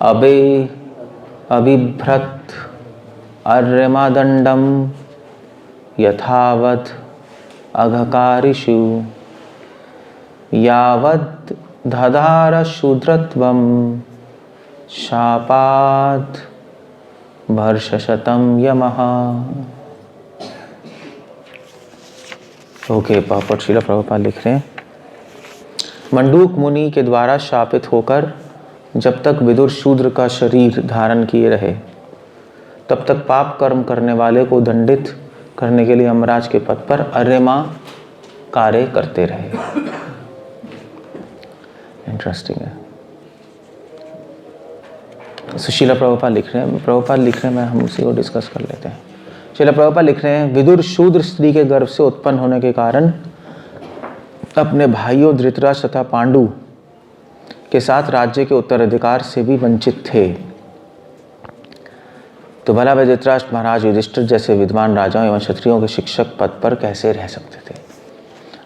अबे अबिभ्रत अर्यमादंडम यथावत् अघकारिषु यावद् दधार शूद्रत्वं शापात् वर्षशतं यमः। ओके, पापड़ श्रील प्रभुपाद लिख रहे हैं, मंडूक मुनि के द्वारा शापित होकर जब तक विदुर शूद्र का शरीर धारण किए रहे तब तक पाप कर्म करने वाले को दंडित करने के लिए यमराज के पद पर अर्यमा कार्य करते रहे। इंटरेस्टिंग है। सुशीला प्रभुपाद लिख रहे हैं, मैं हम उसी को डिस्कस कर लेते हैं। शिला प्रभुपाद लिख रहे हैं, विदुर शूद्र स्त्री के गर्भ से उत्पन्न होने के कारण अपने भाइयों धृतराष्ट्र तथा पांडु के साथ राज्य के उत्तराधिकार से भी वंचित थे। तो भला वे धृतराष्ट्र महाराज युधिष्ठिर जैसे विद्वान राजाओं एवं क्षत्रियों के शिक्षक पद पर कैसे रह सकते थे।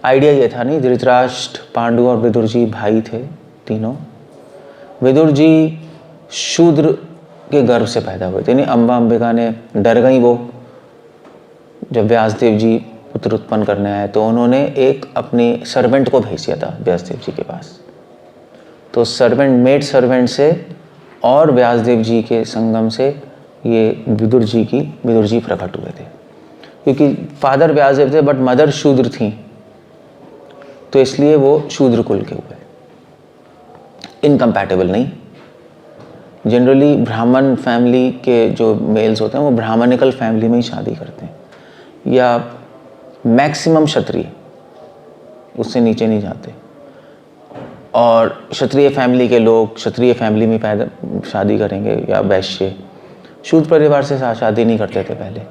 आइडिया ये था नहीं, धृतराष्ट्र, पांडु और विदुर जी भाई थे तीनों। विदुर जी शूद्र के गर्भ से पैदा हुए थे, नहीं अम्बा अंबिका ने डर गई वो जब व्यासदेव जी पुत्र उत्पन्न करने आए, तो उन्होंने एक अपनी सर्वेंट को भेज दिया था व्यासदेव जी के पास। तो मेड सर्वेंट से और व्यासदेव जी के संगम से ये विदुर जी प्रकट हुए थे। क्योंकि फादर व्यासदेव थे बट मदर शूद्र थी, तो इसलिए वो शूद्र कुल के हुए, इनकम्पैटिबल नहीं। जनरली ब्राह्मण फैमिली के जो मेल्स होते हैं वो ब्राह्मणिकल फैमिली में ही शादी करते हैं, या मैक्सिमम क्षत्रिय, उससे नीचे नहीं जाते। और क्षत्रिय फैमिली के लोग क्षत्रिय फैमिली में पैदा शादी करेंगे, या वैश्य। शूद्र परिवार से शादी नहीं करते थे पहले।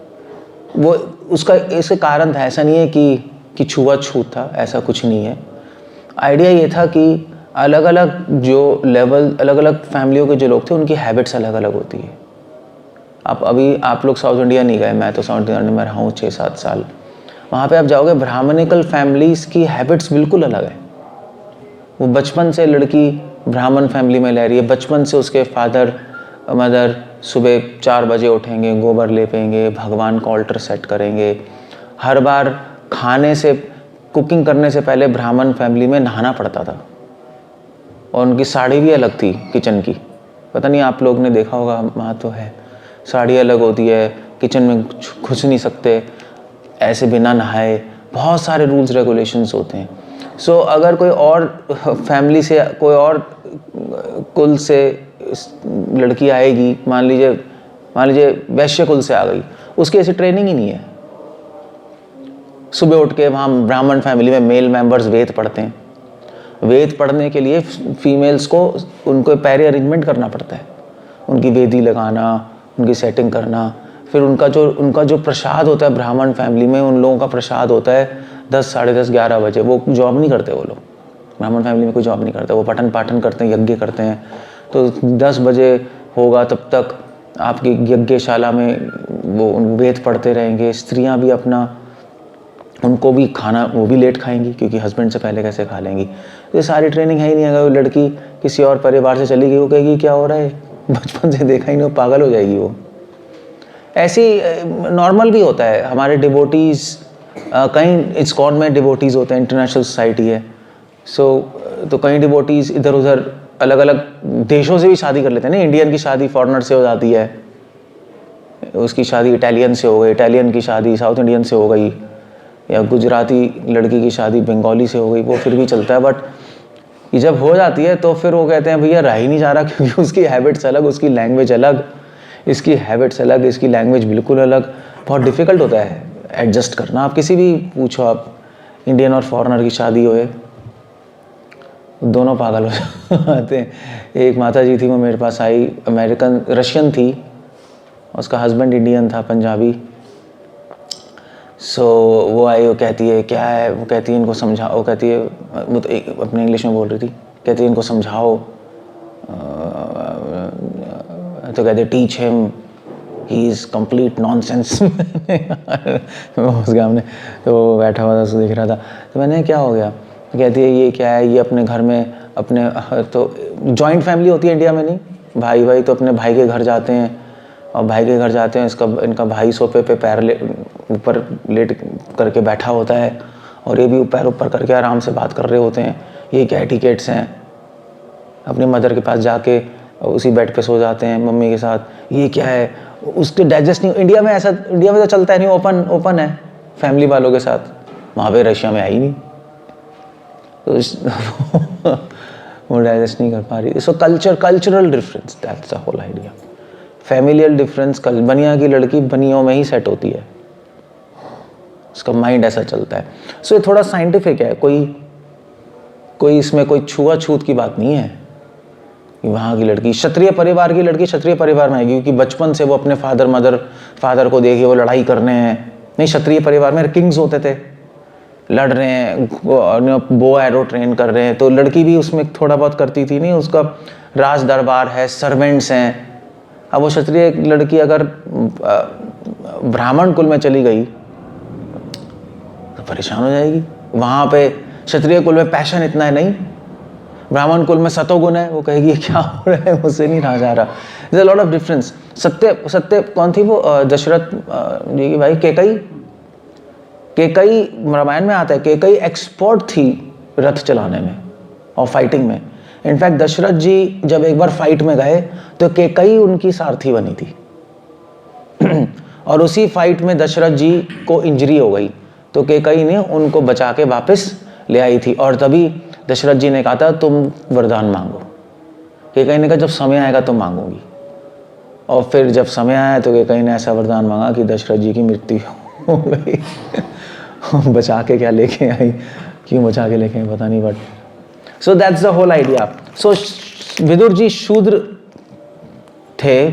वो उसका इसका कारण था, ऐसा नहीं है कि छुआछूत था, ऐसा कुछ नहीं है। आइडिया ये था कि अलग अलग जो लेवल, अलग अलग फैमिलियों के जो लोग थे उनकी हैबिट्स अलग अलग होती है। आप लोग साउथ इंडिया नहीं गए, मैं तो साउथ इंडिया में रहा हूँ 6-7 साल। वहाँ पे आप जाओगे, ब्राह्मणिकल फैमिलीज़ की हैबिट्स बिल्कुल अलग है। वो बचपन से लड़की ब्राह्मण फैमिली में रह रही है, बचपन से उसके फादर मदर सुबह 4 बजे उठेंगे, गोबर लेपेंगे, भगवान का ऑल्टर सेट करेंगे। हर बार खाने से, कुकिंग करने से पहले ब्राह्मण फैमिली में नहाना पड़ता था, और उनकी साड़ी भी अलग थी किचन की। पता नहीं आप लोग ने देखा होगा, वहाँ तो है, साड़ी अलग होती है, किचन में घुस नहीं सकते ऐसे बिना नहाए, बहुत सारे रूल्स रेगुलेशंस होते हैं। सो अगर कोई और फैमिली से, कोई और कुल से लड़की आएगी, मान लीजिए वैश्य कुल से आ गई, उसकी ऐसी ट्रेनिंग ही नहीं है। सुबह उठ के वहाँ ब्राह्मण फैमिली में मेल मेंबर्स वेद पढ़ते हैं। वेद पढ़ने के लिए फीमेल्स को उनको पैरे अरेंजमेंट करना पड़ता है, उनकी वेदी लगाना, उनकी सेटिंग करना। फिर उनका जो प्रसाद होता है ब्राह्मण फैमिली में, उन लोगों का प्रसाद होता है 10, साढ़े 10, 11 बजे। वो जॉब नहीं करते, वो लोग ब्राह्मण फैमिली में कोई जॉब नहीं करते, वो पठन पाठन करते हैं, यज्ञ करते हैं। तो 10 बजे होगा तब तक आपकी यज्ञशाला में वो वेद पढ़ते रहेंगे। स्त्रियां भी अपना, उनको भी खाना, वो भी लेट खाएंगी क्योंकि हस्बैंड से पहले कैसे खा लेंगी। तो ये सारी ट्रेनिंग है ही नहीं। अगर वो लड़की किसी और परिवार से चली गई, वो कहेगी क्या हो रहा है, बचपन से देखा ही नहीं, वो पागल हो जाएगी। वो ऐसी नॉर्मल भी होता है। हमारे डिवोटीज़ कहीं इस्कॉन में डिवोटीज़ होते हैं, इंटरनेशनल सोसाइटी है। तो कहीं डिवोटीज़ इधर उधर अलग अलग देशों से भी शादी कर लेते हैं ना। इंडियन की शादी फॉरेनर से हो जाती है, उसकी शादी इटालियन से हो गई, इटालियन की शादी साउथ इंडियन से हो गई, या गुजराती लड़की की शादी बंगाली से हो गई, वो फिर भी चलता है। बट ये जब हो जाती है तो फिर वो कहते हैं भैया रह ही नहीं जा रहा, क्योंकि उसकी हैबिट्स अलग, उसकी लैंग्वेज अलग, इसकी हैबिट्स अलग, इसकी लैंग्वेज बिल्कुल अलग। बहुत डिफ़िकल्ट होता है एडजस्ट करना। आप किसी भी पूछो, आप इंडियन और फॉरेनर की शादी होए, दोनों पागल हो जाते हैं। एक माता जी थी, वो मेरे पास आई, रशियन थी, उसका हस्बैंड इंडियन था, पंजाबी। वो आई, वो कहती है क्या है, वो कहती है इनको समझाओ, वो कहती है, वो तो अपने इंग्लिश में बोल रही थी, कहती है इनको समझाओ। तो कहते teach him, he is complete nonsense. उसके सामने तो वो बैठा हुआ था, उसको देख रहा था। तो मैंने क्या हो गया, कहती है ये क्या है, ये अपने घर में अपने, तो जॉइंट फैमिली होती है इंडिया में, नहीं भाई भाई तो अपने भाई के घर जाते हैं, और भाई के घर जाते हैं, इनका भाई सोफे पे पैर ऊपर लेट करके बैठा होता है, और ये भी पैर ऊपर करके आराम से बात कर रहे होते हैं। ये क्या एटिकेट्स हैं। अपनी मदर के पास जाके उसी बेड पे सो जाते हैं मम्मी के साथ। ये क्या है, उसके डाइजेस्ट नहीं। इंडिया में तो चलता है नहीं, ओपन है फैमिली वालों के साथ। वहाँ पे रशिया में आई नहीं, तो वो डाइजेस्ट नहीं कर पा रही। So cultural difference, that's the whole idea. Familial difference, Baniya की लड़की बनियों में ही सेट होती है, उसका माइंड ऐसा चलता है। सो ये थोड़ा साइंटिफिक है, कोई इसमें कोई छुआछूत की बात नहीं है। वहाँ की लड़की, क्षत्रिय परिवार की लड़की क्षत्रिय परिवार में आएगी, क्योंकि बचपन से वो अपने फादर को देखी वो लड़ाई करने हैं। नहीं, क्षत्रिय परिवार में किंग्स होते थे, लड़ रहे हैं, बो एरो ट्रेन कर रहे हैं, तो लड़की भी उसमें थोड़ा बहुत करती थी। नहीं, उसका राज दरबार है, सर्वेंट्स हैं। अब वो क्षत्रिय लड़की अगर ब्राह्मण कुल में चली गई तो परेशान हो जाएगी। वहाँ पे क्षत्रिय कुल में पैशन इतना है नहीं, ब्राह्मण कुल में सतोगुण है, वो कहेगी क्या हो रहा है, मुझसे नहीं रहा जा रहा। Is a lot of difference. सत्य कौन थी वो, दशरथ जी की भाई केकई रामायण में आता है। केकई एक्सपर्ट थी रथ चलाने में और फाइटिंग में। इनफैक्ट दशरथ जी जब एक बार फाइट में गए तो केकई उनकी सारथी बनी थी और उसी फाइट में दशरथ जी को इंजरी हो गई, तो केकई ने उनको बचा के वापस ले आई थी। और तभी दशरथ जी ने कहा था तुम वरदान मांगो। केकई ने कहा जब समय आएगा तो मांगूंगी। और फिर जब समय आया तो केकई ने ऐसा वरदान मांगा कि दशरथ जी की मृत्यु हो गई बचा के क्या लेके आई, क्यों बचा के लेके आई पता नहीं, but so that's the whole idea. So Vidur ji Shudra थे,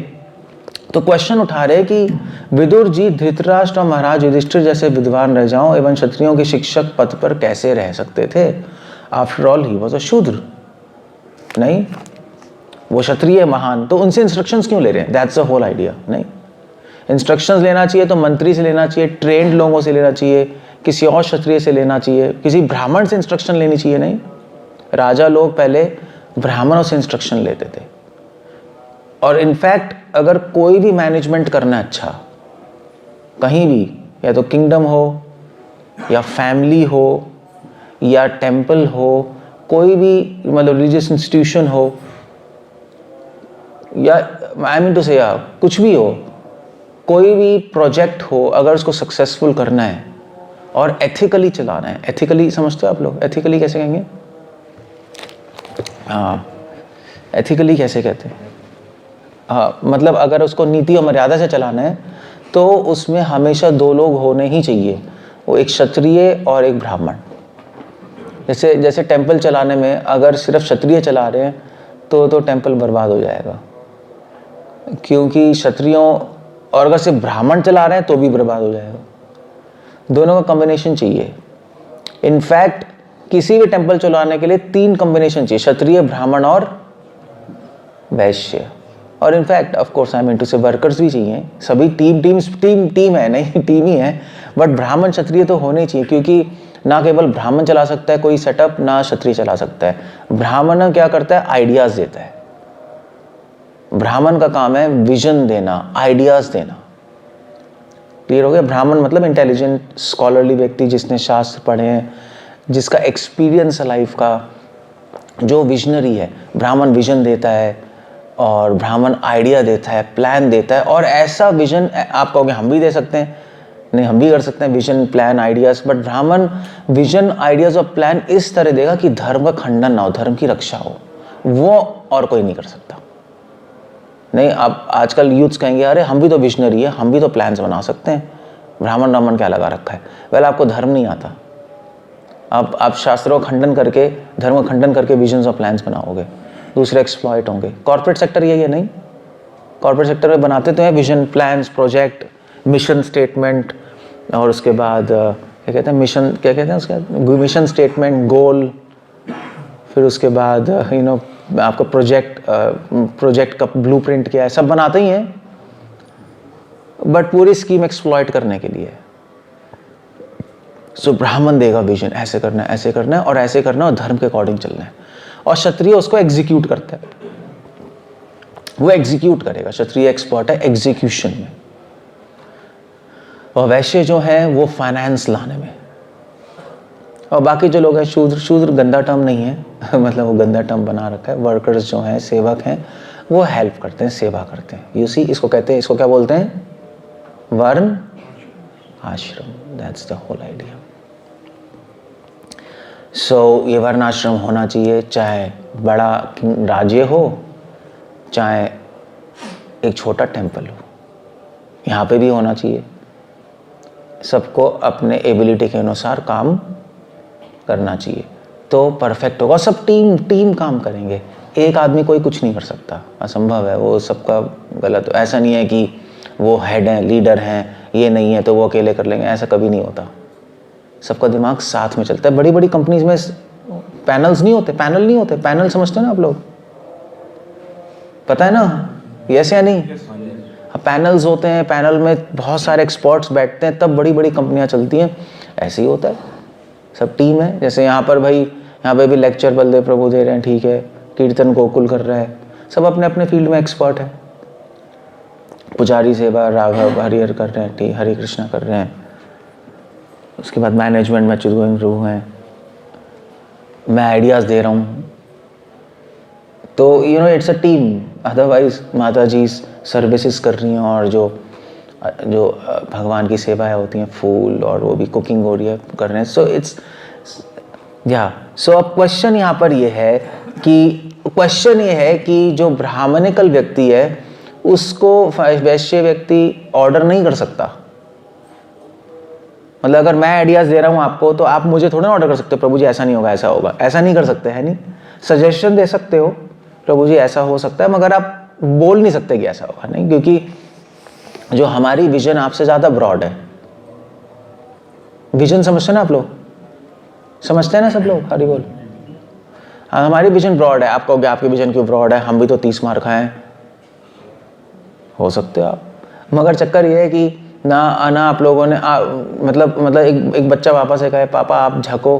तो क्वेश्चन उठा रहे कि विदुर जी धृतराष्ट्र और महाराज युधिष्ठिर जैसे विद्वान रह जाओ एवं क्षत्रियों के शिक्षक पद पर कैसे रह सकते थे? After all he was a शूद्र। नहीं, वो क्षत्रिय महान, तो उनसे इंस्ट्रक्शंस क्यों ले रहे हैं? That's the whole idea. नहीं, इंस्ट्रक्शंस लेना चाहिए तो मंत्री से लेना चाहिए, ट्रेंड लोगों से लेना चाहिए, किसी और क्षत्रिय से लेना चाहिए, किसी ब्राह्मण से इंस्ट्रक्शन लेनी चाहिए। नहीं, राजा लोग पहले ब्राह्मणों से इंस्ट्रक्शन लेते थे। और इनफैक्ट अगर कोई भी मैनेजमेंट करना है अच्छा कहीं भी, या तो किंगडम हो या फैमिली हो या टेम्पल हो, कोई भी मतलब रिलीजियस इंस्टीट्यूशन हो, या आई मीन टू से या कुछ भी हो, कोई भी प्रोजेक्ट हो, अगर उसको सक्सेसफुल करना है और एथिकली चलाना है। एथिकली समझते हो आप लोग? एथिकली कैसे कहेंगे? हाँ, एथिकली कैसे कहते हैं? हाँ, मतलब अगर उसको नीति और मर्यादा से चलाना है तो उसमें हमेशा दो लोग होने ही चाहिए, वो एक क्षत्रिय और एक ब्राह्मण। जैसे टेम्पल चलाने में अगर सिर्फ क्षत्रिय चला रहे हैं तो टेम्पल बर्बाद हो जाएगा, क्योंकि क्षत्रियों, और अगर सिर्फ ब्राह्मण चला रहे हैं तो भी बर्बाद हो जाएगा। दोनों का कॉम्बिनेशन चाहिए। इनफैक्ट किसी भी टेम्पल चलाने के लिए 3 कॉम्बिनेशन चाहिए, क्षत्रिय, ब्राह्मण और वैश्य। और in fact of course I mean to say workers भी चाहिए। सभी टीम है, नहीं टीम ही है, बट ब्राह्मण क्षत्रिय तो होने चाहिए, क्योंकि ना केवल ब्राह्मण चला सकता है कोई सेटअप, ना क्षत्रिय चला सकता है। ब्राह्मण क्या करता है? आइडियाज देता है। ब्राह्मण का काम है विजन देना, आइडियाज देना। क्लियर हो गया? ब्राह्मण मतलब इंटेलिजेंट स्कॉलरली व्यक्ति जिसने शास्त्र पढ़े हैं, जिसका एक्सपीरियंस है लाइफ का, जो विजनरी है। ब्राह्मण विजन देता है और ब्राह्मण आइडिया देता है, प्लान देता है। और ऐसा विजन आप कहोगे हम भी दे सकते हैं, नहीं हम भी कर सकते हैं विजन, प्लान, आइडियाज, बट ब्राह्मण विजन, आइडियाज और प्लान इस तरह देगा कि धर्म का खंडन ना हो, धर्म की रक्षा हो। वो और कोई नहीं कर सकता। नहीं, आप आजकल यूथ्स कहेंगे अरे हम भी तो विजनरी है, हम भी तो प्लान्स बना सकते हैं, ब्राह्मण क्या लगा रखा है। वेल, आपको धर्म नहीं आता। आप शास्त्रों का खंडन करके, धर्म का खंडन करके विजन्स और प्लान्स बनाओगे, दूसरे एक्सप्लॉइट होंगे। कॉर्पोरेट सेक्टर यही है। नहीं, कॉर्पोरेट सेक्टर में बनाते तो हैं vision, plans, project, mission statement, और उसके बाद क्या कहते हैं मिशन, क्या कहते हैं उसका, मिशन स्टेटमेंट, गोल, फिर उसके बाद आपका प्रोजेक्ट का ब्लूप्रिंट क्या है, सब बनाते ही हैं, बट पूरी स्कीम एक्सप्लॉइट करने के लिए। सो ब्राह्मण देगा विजन, ऐसे करना है, ऐसे करना है और ऐसे करना है, और धर्म के अकॉर्डिंग चलना है, और क्षत्रिय उसको एग्जीक्यूट करता है। वो एग्जीक्यूट करेगा। क्षत्रिय एक्सपर्ट है एग्जीक्यूशन में, और वैश्य जो है वो फाइनेंस लाने में, और बाकी जो लोग हैं शूद्र, शूद्र गंदा टर्म नहीं है मतलब वो गंदा टर्म बना रखा है। वर्कर्स जो हैं, सेवक हैं, वो हेल्प करते हैं, सेवा करते हैं। यू सी, इसको कहते हैं, इसको क्या बोलते हैं? वर्ण आश्रम। That's the whole idea. So ये वर्ण आश्रम होना चाहिए, चाहे बड़ा राज्य हो, चाहे एक छोटा टेम्पल हो, यहाँ पे भी होना चाहिए। सबको अपने एबिलिटी के अनुसार काम करना चाहिए, तो परफेक्ट होगा। सब टीम काम करेंगे, एक आदमी कोई कुछ नहीं कर सकता, असंभव है। वो सबका गलत, ऐसा नहीं है कि वो हेड हैं, लीडर हैं, ये नहीं है तो वो अकेले कर लेंगे, ऐसा कभी नहीं होता। सबका दिमाग साथ में चलता है। बड़ी बड़ी कंपनीज में पैनल्स नहीं होते, पैनल नहीं होते। पैनल समझते हैं ना आप लोग? पता है ना, यस या नहीं? पैनल्स होते हैं, पैनल में बहुत सारे एक्सपर्ट्स बैठते हैं, तब बड़ी बड़ी कंपनियां चलती हैं। ऐसे ही होता है, सब टीम है। जैसे यहाँ पर भाई, यहाँ पे भी लेक्चर बलदेव प्रभु दे रहे हैं, ठीक है, कीर्तन गोकुल कर रहा है, सब अपने अपने फील्ड में एक्सपर्ट है। पुजारी सेवा राघव हरिहर कर रहे हैं, ठीक, हरे कृष्णा कर रहे हैं। उसके बाद मैनेजमेंट में अच्युत गोविंद प्रभु हैं, मैं आइडियाज़ दे रहा हूँ। तो you know it's a team. Otherwise माता जी सर्विसेज कर रही हैं, और जो भगवान की सेवाएं होती हैं, फूल और वो भी कुकिंग हो रही है, कर रहे हैं। सो इट्स या सो अब क्वेश्चन यहाँ पर ये है कि जो ब्राह्मणिकल व्यक्ति है उसको वैश्य व्यक्ति ऑर्डर नहीं कर सकता। मतलब अगर मैं आइडियाज़ दे रहा हूँ आपको, तो आप मुझे थोड़ा ना ऑर्डर कर सकते हो, प्रभु जी ऐसा नहीं होगा, ऐसा होगा, ऐसा नहीं कर सकते, है नहीं? सजेशन दे सकते हो, प्रभु जी ऐसा हो सकता है, मगर आप बोल नहीं सकते कि ऐसा होगा, नहीं, क्योंकि जो हमारी विजन आपसे ज़्यादा ब्रॉड है। विजन समझते हैं ना आप लोग? समझते हैं ना सब लोग? हरि बोल। हमारी विजन ब्रॉड है। आप कहोगे आपकी विजन क्यों ब्रॉड है? हम भी तो 30 मार खाए हैं। हो सकते हो आप, मगर चक्कर ये है कि ना आप लोगों ने मतलब एक बच्चा वापस से कहे, पापा आप झको,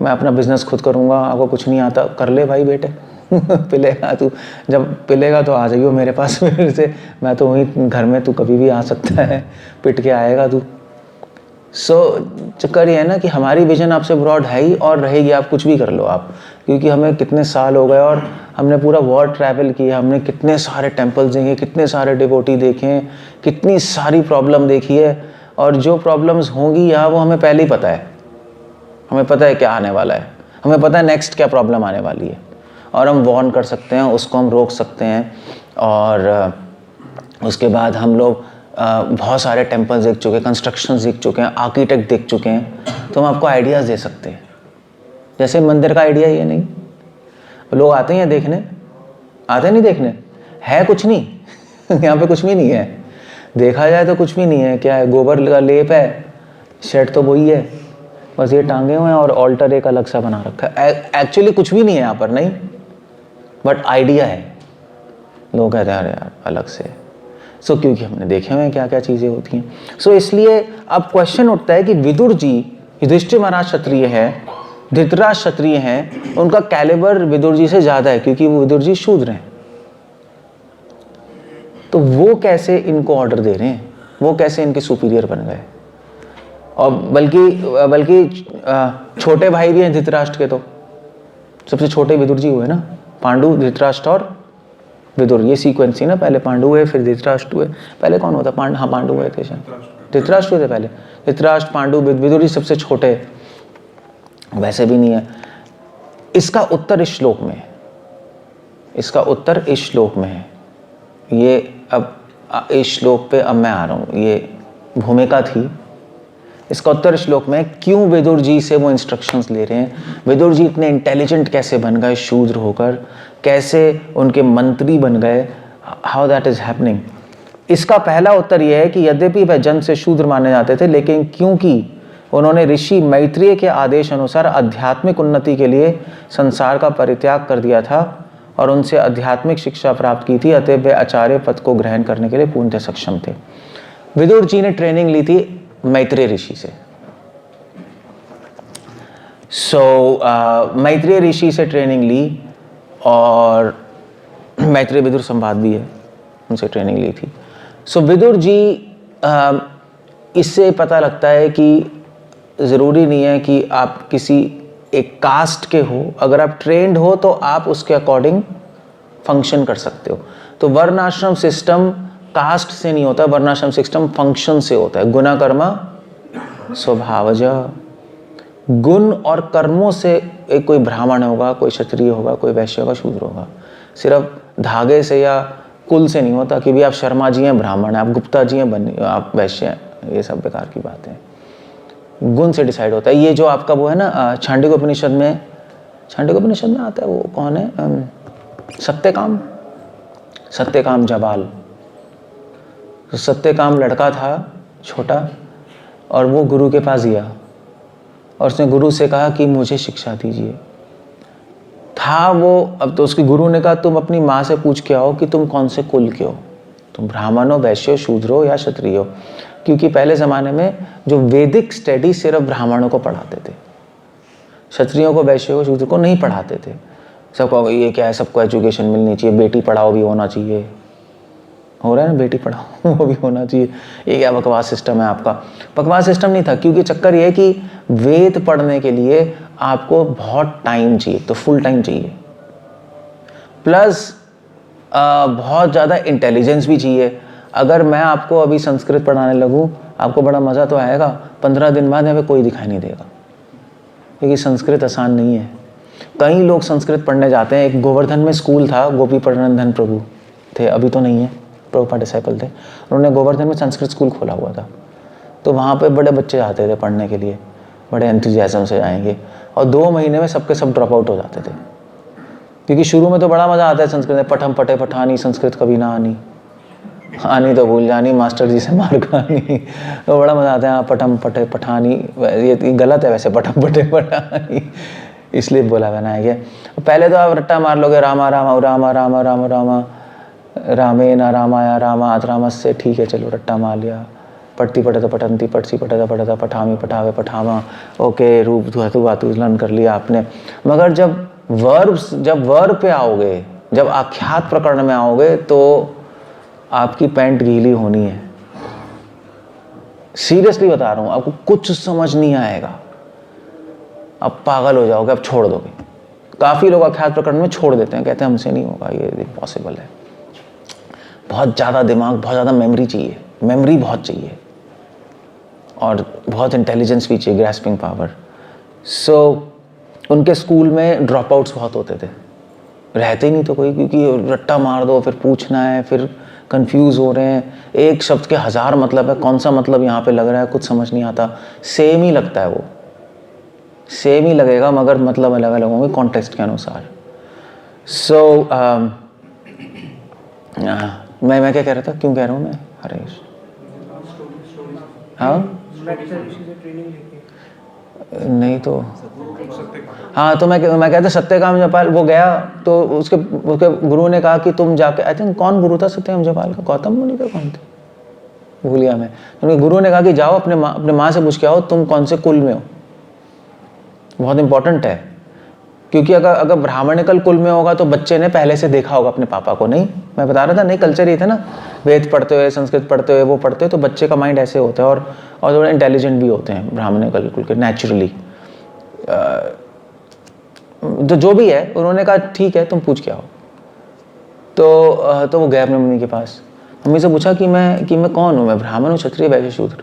मैं अपना बिजनेस खुद करूँगा, आपको कुछ नहीं आता। कर ले भाई बेटे पिलेगा तू, जब पिलेगा तो आ जाइयो मेरे पास फिर से, मैं तो वहीं घर में, तू कभी भी आ सकता है, पिट के आएगा तू। सो चक्कर ये है ना कि हमारी विजन आपसे ब्रॉड है ही, और रहेगी। आप कुछ भी कर लो आप, क्योंकि हमें कितने साल हो गए और हमने पूरा वर्ल्ड ट्रैवल किया, हमने कितने सारे टेम्पल्स देखे, कितने सारे डिवोटी देखे हैं, कितनी सारी प्रॉब्लम देखी है, और जो प्रॉब्लम्स होंगी यहाँ वो हमें पहले ही पता है। हमें पता है क्या आने वाला है, हमें पता है नेक्स्ट क्या प्रॉब्लम आने वाली है, और हम वार्न कर सकते हैं, उसको हम रोक सकते हैं। और उसके बाद हम लोग बहुत सारे टेम्पल्स देख चुके हैं, कंस्ट्रक्शंस देख चुके हैं, आर्किटेक्ट देख चुके हैं, तो हम आपको आइडियाज़ दे सकते हैं। जैसे मंदिर का आइडिया ये नहीं, लोग आते हैं देखने, आते नहीं देखने, है कुछ नहीं यहाँ पे कुछ भी नहीं है, देखा जाए तो कुछ भी नहीं है। क्या है? गोबर का लेप है, शेड तो वही है, बस ये टांगे हुए हैं, और ऑल्टर एक अलग सा बना रखा है। एक्चुअली कुछ भी नहीं है यहाँ पर, नहीं, बट आइडिया है। लोग कहते हैं अरे यार अलग से। सो क्योंकि हमने देखे हुए हैं क्या क्या चीज़ें होती हैं। सो इसलिए अब क्वेश्चन उठता है कि विदुर जी, युधिष्ठिर महाराज क्षत्रिय है, धृतराष्ट्र क्षत्रिय हैं, उनका कैलिबर विदुर जी से ज़्यादा है, क्योंकि वो विदुर जी शूद्र हैं। तो वो कैसे इनको ऑर्डर दे रहे हैं? वो कैसे इनके सुपीरियर बन गए? और बल्कि छोटे भाई भी हैं धृतराष्ट्र के, तो सबसे छोटे विदुर जी हुए ना, पांडु, धृतराष्ट्र और विदुर, ये सीक्वेंस ही ना, पहले पांडु हुए फिर धृतराष्ट्र हुए। पहले कौन होता? पांडु हुए थे, धृतराष्ट्र हुए थे पहले। धृतराष्ट्र, पांडु, विदुर जी सबसे छोटे, वैसे भी नहीं है। इसका उत्तर इस श्लोक में है, इसका उत्तर इस श्लोक में है। ये अब इस श्लोक पे अब मैं आ रहा हूँ, ये भूमिका थी। इसका उत्तर श्लोक में, क्यों विदुर जी से वो इंस्ट्रक्शंस ले रहे हैं, विदुर जी इतने इंटेलिजेंट कैसे बन गए शूद्र होकर, कैसे उनके मंत्री बन गए, हाउ दैट इज हैपनिंग। इसका पहला उत्तर यह है कि यद्यपि वह जन्म से शूद्र माने जाते थे, लेकिन क्योंकि उन्होंने ऋषि मैत्रेय के आदेश अनुसार आध्यात्मिक उन्नति के लिए संसार का परित्याग कर दिया था और उनसे आध्यात्मिक शिक्षा प्राप्त की थी, अतः वे आचार्य पद को ग्रहण करने के लिए पूर्णतः सक्षम थे। विदुर जी ने ट्रेनिंग ली थी मैत्रेय ऋषि से। मैत्रेय ऋषि से ट्रेनिंग ली, और मैत्रेय विदुर संवाद भी है, उनसे ट्रेनिंग ली थी। सो विदुर जी, इससे पता लगता है कि ज़रूरी नहीं है कि आप किसी एक कास्ट के हो, अगर आप ट्रेंड हो तो आप उसके अकॉर्डिंग फंक्शन कर सकते हो। तो वर्णाश्रम सिस्टम कास्ट से नहीं होता, वर्णाश्रम सिस्टम फंक्शन से होता है। गुना कर्मा स्वभावजः, गुण और कर्मों से एक कोई ब्राह्मण होगा, कोई क्षत्रिय होगा, कोई वैश्य होगा, शूद्र होगा। सिर्फ धागे से या कुल से नहीं होता कि भी आप शर्मा जी हैं ब्राह्मण हैं, आप गुप्ता जी हैं आप वैश्य हैं, ये सब बेकार की बात है। गुण से डिसाइड होता है। ये जो आपका वो है ना, छांडिक उपनिषद में आता है, वो कौन है, सत्यकाम जबाल। तो सत्यकाम लड़का था छोटा, और वो गुरु के पास गया और उसने गुरु से कहा कि मुझे शिक्षा दीजिए। था वो, अब तो उसके गुरु ने कहा तुम अपनी माँ से पूछ के आओ कि तुम कौन से कुल के हो, तुम ब्राह्मण हो, वैश्य हो, शूद्र हो या क्षत्रिय हो। क्योंकि पहले ज़माने में जो वैदिक स्टडी सिर्फ ब्राह्मणों को पढ़ाते थे, क्षत्रियों को, वैश्यों को, शूद्र को नहीं पढ़ाते थे। सबको ये क्या है, सबको एजुकेशन मिलनी चाहिए, बेटी पढ़ाओ भी होना चाहिए, हो रहा है ना, बेटी पढ़ाओ वो भी होना चाहिए। ये क्या बकवास सिस्टम है आपका। बकवास सिस्टम नहीं था, क्योंकि चक्कर ये है कि वेद पढ़ने के लिए आपको बहुत टाइम चाहिए, तो फुल टाइम चाहिए, प्लस बहुत ज़्यादा इंटेलिजेंस भी चाहिए। अगर मैं आपको अभी संस्कृत पढ़ाने लगूँ, आपको बड़ा मज़ा तो आएगा, 15 दिन बाद यहाँ पे कोई दिखाई नहीं देगा, क्योंकि संस्कृत आसान नहीं है। कई लोग संस्कृत पढ़ने जाते हैं। एक गोवर्धन में स्कूल था, गोपी परनंदन प्रभु थे, अभी तो नहीं है, प्रभुपाद डिसाइपल थे, उन्होंने गोवर्धन में संस्कृत स्कूल खोला हुआ था। तो वहाँ पे बड़े बच्चे आते थे पढ़ने के लिए, बड़े एंथुजियाज्म से आएंगे, और 2 महीने में सबके सब ड्रॉप आउट हो जाते थे। क्योंकि शुरू में तो बड़ा मज़ा आता है संस्कृत में, पठम पटे पठानी, संस्कृत कभी ना आनी, आनी तो भूल जानी, मास्टर जी से मार खानी, तो बड़ा मज़ा आता है। पठम पटे पठानी, ये गलत है वैसे, पठम पटे पठानी इसलिए बोला बनाया गया। पहले तो आप रट्टा मार लोगे, रामा रामा रामा रामा रामा रामा रामे ना रामाया रामात रामस्य, ठीक है चलो रट्टा मार लिया। पढ़ती पढ़ता पठंती, पढ़ती पढ़ता पढ़ता, पठामी पठावे पठावा, ओके, रूप धातु वातु लर्न कर लिया आपने। मगर जब वर्ब पे आओगे, जब आख्यात प्रकरण में आओगे, तो आपकी पैंट गीली होनी है। सीरियसली बता रहा हूं, आपको कुछ समझ नहीं आएगा, आप पागल हो जाओगे, आप छोड़ दोगे। काफ़ी लोग आख्यात प्रकरण में छोड़ देते हैं, कहते हैं हमसे नहीं होगा, ये इम्पॉसिबल है। बहुत ज़्यादा दिमाग, बहुत ज़्यादा मेमोरी चाहिए, मेमोरी बहुत चाहिए, और बहुत इंटेलिजेंस भी चाहिए, ग्रैस्पिंग पावर। सो उनके स्कूल में ड्रॉप आउट्स बहुत होते थे, रहते ही नहीं तो कोई, क्योंकि रट्टा मार दो, फिर पूछना है, फिर कंफ्यूज हो रहे हैं, एक शब्द के 1000 मतलब है, कौन सा मतलब यहाँ पे लग रहा है, कुछ समझ नहीं आता। सेम ही लगता है, वो सेम ही लगेगा, मगर मतलब अलग अलग होंगे कॉन्टेक्स्ट के अनुसार। सो मैं क्या कह रहा था, क्यों कह रहा हूँ मैं, हरेश? हाँ नहीं तो हाँ, तो मैं कहता सत्यकाम जपाल वो गया, तो उसके गुरु ने कहा कि तुम जाके, आई थिंक कौन गुरु था सत्यकाम जपाल का, गौतम मुनि का कौन थे, भूल गया मैं। तो गुरु ने कहा कि जाओ अपने माँ से पूछ के आओ तुम कौन से कुल में हो। बहुत इंपॉर्टेंट है, क्योंकि अगर ब्राह्मणिकल कुल में होगा तो बच्चे ने पहले से देखा होगा अपने पापा को। नहीं, मैं बता रहा था, नहीं कल्चर ये था ना, वेद पढ़ते हुए, संस्कृत पढ़ते हुए, वो पढ़ते हुए, तो बच्चे का माइंड ऐसे होता है, और थोड़े इंटेलिजेंट भी होते हैं ब्राह्मणिकल कुल के नेचुरली। तो जो भी है, उन्होंने कहा ठीक है तुम पूछ के आओ। तो वो गए अपनी मम्मी के पास, मम्मी से पूछा कि मैं कौन हूँ, मैं ब्राह्मण हूँ, क्षत्रिय, वैश्य, शूद्र। तो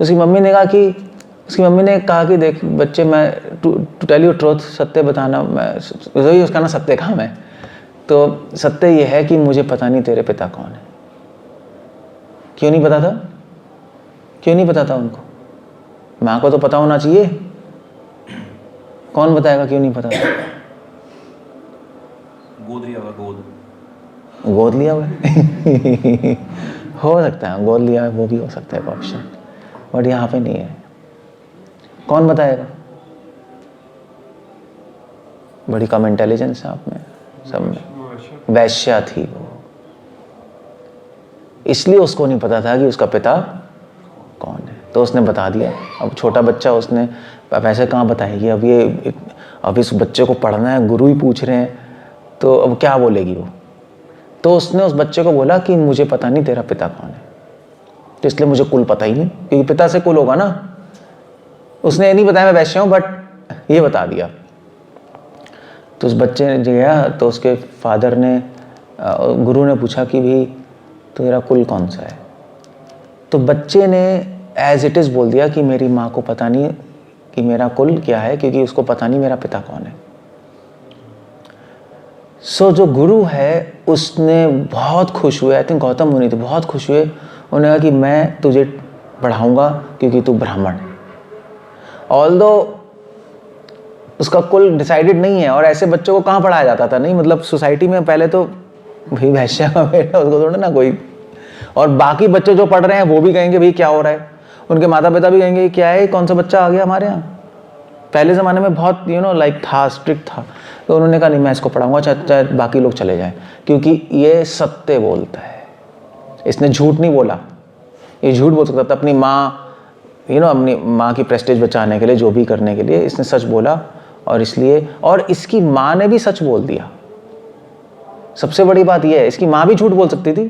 उसकी मम्मी ने कहा कि देख बच्चे, मैं टू टेल यू ट्रूथ, सत्य बताना, मैं वही उसका ना सत्यकाम है। तो सत्य ये है कि मुझे पता नहीं तेरे पिता कौन है। क्यों नहीं पता था? क्यों नहीं पता था उनको? माँ को तो पता होना चाहिए, कौन बताएगा क्यों नहीं पता था? गोद लिया हुआ, गोद लिया हुआ हो सकता है, गोद लिया है, वो भी हो सकता है ऑप्शन, बट यहाँ पे नहीं है। कौन बताएगा? बड़ी कम इंटेलिजेंस है आप में, सब में। वैश्या थी वो, इसलिए उसको नहीं पता था कि उसका पिता कौन है, तो उसने बता दिया। अब छोटा बच्चा, उसने वैसे कहाँ बताएगी, अब इस बच्चे को पढ़ना है, गुरु ही पूछ रहे हैं, तो अब क्या बोलेगी वो? तो उसने उस बच्चे को बोला कि मुझे पता नहीं तेरा पिता कौन है, तो इसलिए मुझे कुल पता ही नहीं, क्योंकि पिता से कुल होगा ना। उसने ये नहीं बताया मैं वैश्य हूँ, बट ये बता दिया। तो उस बच्चे ने गया, तो उसके फादर ने, गुरु ने पूछा कि भाई तेरा कुल कौन सा है। तो बच्चे ने एज इट इज़ बोल दिया कि मेरी माँ को पता नहीं कि मेरा कुल क्या है, क्योंकि उसको पता नहीं मेरा पिता कौन है। सो जो गुरु है उसने बहुत खुश हुए, आई थिंक गौतम मुनि थे, बहुत खुश हुए। उन्होंने कहा कि मैं तुझे पढ़ाऊंगा क्योंकि तू ब्राह्मण है। ऑल्दो उसका कुल डिसाइडेड नहीं है, और ऐसे बच्चों को कहाँ पढ़ाया जाता था, नहीं मतलब सोसाइटी में पहले तो भाई वैश्य का बेटा, उसको थोड़ा ना कोई, और बाकी बच्चे जो पढ़ रहे हैं वो भी कहेंगे भाई क्या हो रहा है, उनके माता पिता भी कहेंगे क्या है, कौन सा बच्चा आ गया हमारे यहाँ। पहले ज़माने में बहुत लाइक था, स्ट्रिक्ट था। तो उन्होंने कहा नहीं मैं इसको पढ़ाऊंगा, चाहे बाकी लोग चले जाएं, क्योंकि ये सत्य बोलता है, इसने झूठ नहीं बोला। ये झूठ बोल सकता था अपनी माँ, अपनी माँ की प्रेस्टीज बचाने के लिए, जो भी करने के लिए इसने सच बोला, और इसलिए, और इसकी माँ ने भी सच बोल दिया। सबसे बड़ी बात यह है, इसकी माँ भी झूठ बोल सकती थी,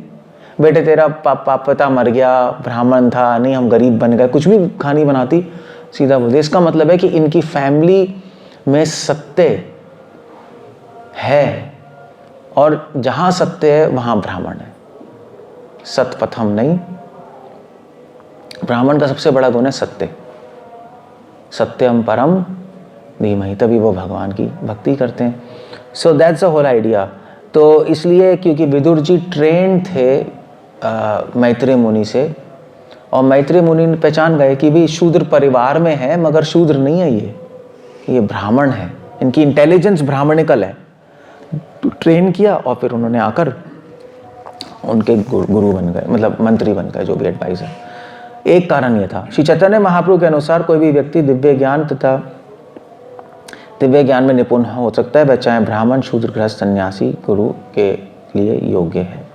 बेटे तेरा पिता मर गया, ब्राह्मण था, नहीं हम गरीब बन गए, कुछ भी कहानी बनाती, सीधा बोल दिया। इसका मतलब है कि इनकी फैमिली में सत्य है, और जहां सत्य है वहां ब्राह्मण है, सतपथम नहीं। ब्राह्मण का सबसे बड़ा गुण है सत्य, सत्यम परम धीमहि, तभी वो भगवान की भक्ति करते हैं। So that's the whole idea. तो इसलिए क्योंकि विदुर जी ट्रेंड थे मैत्रेय मुनि से, और मैत्रेय मुनि ने पहचान गए कि भी शूद्र परिवार में है, मगर शूद्र नहीं है, ये ब्राह्मण है, इनकी इंटेलिजेंस ब्राह्मणिकल है। तो ट्रेन किया, और फिर उन्होंने आकर उनके गुरु बन गए, मतलब मंत्री बन गए, जो भी एडवाइजर। एक कारण यह था। श्री चैतन्य महाप्रभु के अनुसार कोई भी व्यक्ति दिव्य ज्ञान में निपुण हो सकता है, वह चाहे ब्राह्मण, शूद्र, गृहस्थ, सन्यासी, गुरु के लिए योग्य है।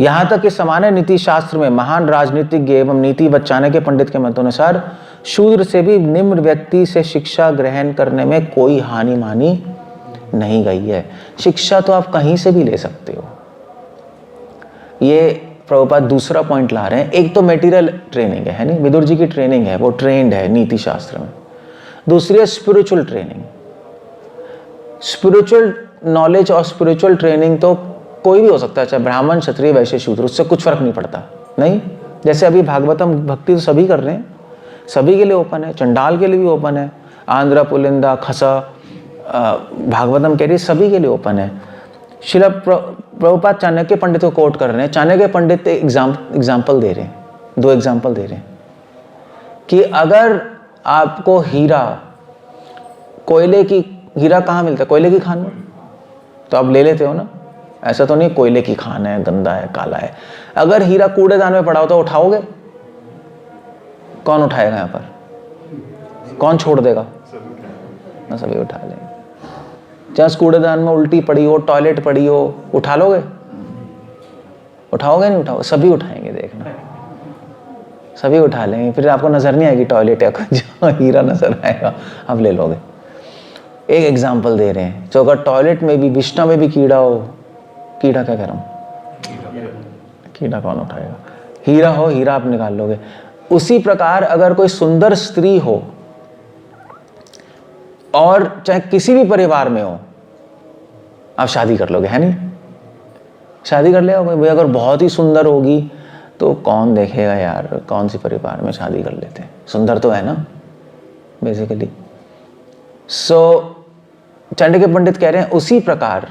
यहाँ तक कि सामान्य नीति शास्त्र में महान राजनीतिज्ञ एवं नीति चाणक्य पंडित के मतानुसार शूद्र से भी निम्न व्यक्ति से शिक्षा ग्रहण करने में कोई हानि मानी नहीं गई है। शिक्षा तो आप कहीं से भी ले सकते हो। ये प्रभुपाद दूसरा पॉइंट ला रहे हैं। एक तो मेटीरियल ट्रेनिंग है नहीं, विदुर जी की ट्रेनिंग है, वो ट्रेंड है नीति शास्त्र में। दूसरी है स्पिरिचुअल ट्रेनिंग। स्पिरिचुअल नॉलेज और स्पिरिचुअल ट्रेनिंग तो कोई भी हो सकता है, चाहे ब्राह्मण, क्षत्रिय, वैश्य, शूद्र, उससे कुछ फर्क नहीं पड़ता। नहीं, जैसे अभी भागवतम भक्ति तो सभी कर रहे हैं, सभी के लिए ओपन है, चंडाल के लिए भी ओपन है, आंध्र, पुलिंदा, खसा, भागवतम के लिए सभी के लिए ओपन है। श्रील प्रभुपाद चाणक्य पंडित को कोट कर रहे हैं। चाणक्य पंडित एग्जाम्पल दे रहे हैं, 2 एग्जाम्पल दे रहे हैं कि अगर आपको हीरा, कोयले की, हीरा कहाँ मिलता है? कोयले की खान में, तो आप ले लेते हो ना। ऐसा तो नहीं कोयले की खान है, गंदा है, काला है। अगर हीरा कूड़ेदान में पड़ा हो तो उठाओगे? कौन उठाएगा यहाँ पर? कौन छोड़ देगा? ना, सभी उठा लेंगे। चाहे कूड़ेदान में उल्टी पड़ी हो, टॉयलेट पड़ी हो, उठा लोगे? उठाओगे नहीं? उठाओगे? सभी उठाएंगे, देखना, सभी उठा लेंगे। फिर आपको नजर नहीं आएगी टॉयलेट या जहाँ हीरा नजर आएगा आप ले लोगे। एक एग्जाम्पल दे रहे हैं, तो अगर टॉयलेट में भी, बिस्ना में भी कीड़ा हो, कीड़ा क्या कह रहा हूँ, कीड़ा कौन उठाएगा? हीरा हो, हीरा आप निकाल लोगे। उसी प्रकार अगर कोई सुंदर स्त्री हो, और चाहे किसी भी परिवार में हो, आप शादी कर लोगे, है नहीं? शादी कर लेगा भाई, अगर बहुत ही सुंदर होगी तो कौन देखेगा यार, कौन सी परिवार में शादी कर लेते हैं, सुंदर तो है ना बेसिकली। सो चाणक्य पंडित कह रहे हैं उसी प्रकार